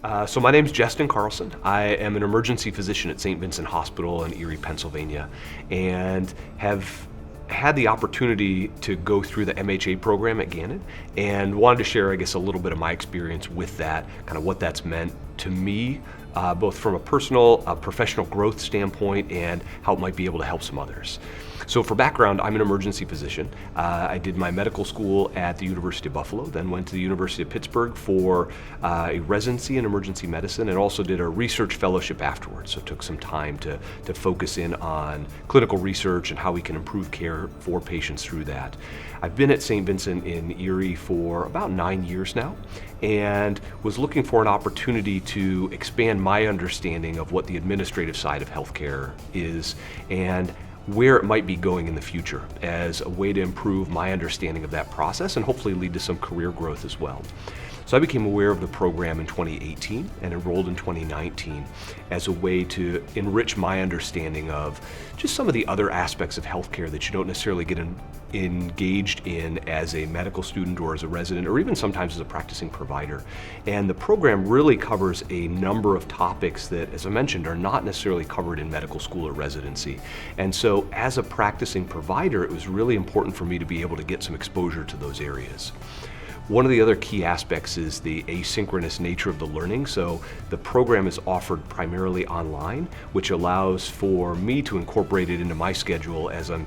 So my name's Justin Carlson. I am an emergency physician at St. Vincent Hospital in Erie, Pennsylvania, and have had the opportunity to go through the MHA program at Gannon, and wanted to share, I guess, a little bit of my experience with that, kind of what that's meant to me, both from a personal, professional growth standpoint, and how it might be able to help some others. So for background, I'm an emergency physician. I did my medical school at the University of Buffalo, then went to the University of Pittsburgh for a residency in emergency medicine, and also did a research fellowship afterwards. So took some time to focus in on clinical research and how we can improve care for patients through that. I've been at St. Vincent in Erie for about 9 years now, and was looking for an opportunity to expand my understanding of what the administrative side of healthcare is and where it might be going in the future as a way to improve my understanding of that process and hopefully lead to some career growth as well. So I became aware of the program in 2018 and enrolled in 2019 as a way to enrich my understanding of just some of the other aspects of healthcare that you don't necessarily get engaged in as a medical student or as a resident or even sometimes as a practicing provider. And the program really covers a number of topics that, as I mentioned, are not necessarily covered in medical school or residency. And so as a practicing provider, it was really important for me to be able to get some exposure to those areas. One of the other key aspects is the asynchronous nature of the learning. So the program is offered primarily online, which allows for me to incorporate it into my schedule as I'm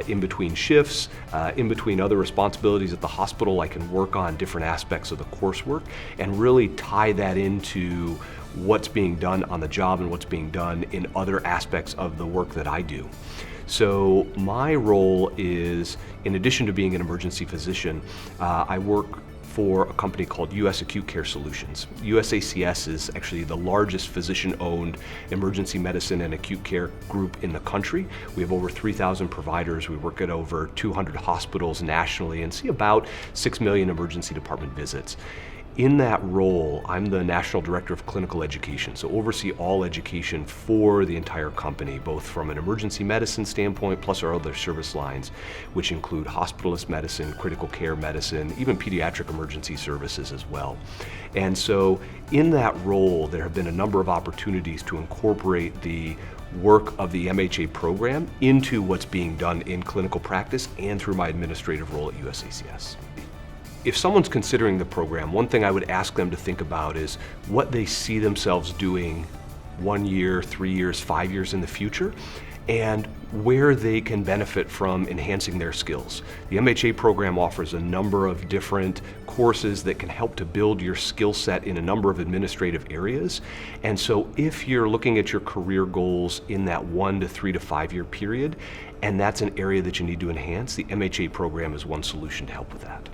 in between shifts, in between other responsibilities at the hospital. I can work on different aspects of the coursework and really tie that into what's being done on the job and what's being done in other aspects of the work that I do. So my role is, in addition to being an emergency physician, I work for a company called U.S. Acute Care Solutions. USACS is actually the largest physician-owned emergency medicine and acute care group in the country. We have over 3,000 providers. We work at over 200 hospitals nationally and see about 6 million emergency department visits. In that role, I'm the National Director of Clinical Education, so oversee all education for the entire company, both from an emergency medicine standpoint, plus our other service lines, which include hospitalist medicine, critical care medicine, even pediatric emergency services as well. And so in that role, there have been a number of opportunities to incorporate the work of the MHA program into what's being done in clinical practice and through my administrative role at USACS. If someone's considering the program, one thing I would ask them to think about is what they see themselves doing 1 year, 3 years, 5 years in the future, and where they can benefit from enhancing their skills. The MHA program offers a number of different courses that can help to build your skill set in a number of administrative areas. And so if you're looking at your career goals in that 1 to 3 to 5 year period, and that's an area that you need to enhance, the MHA program is one solution to help with that.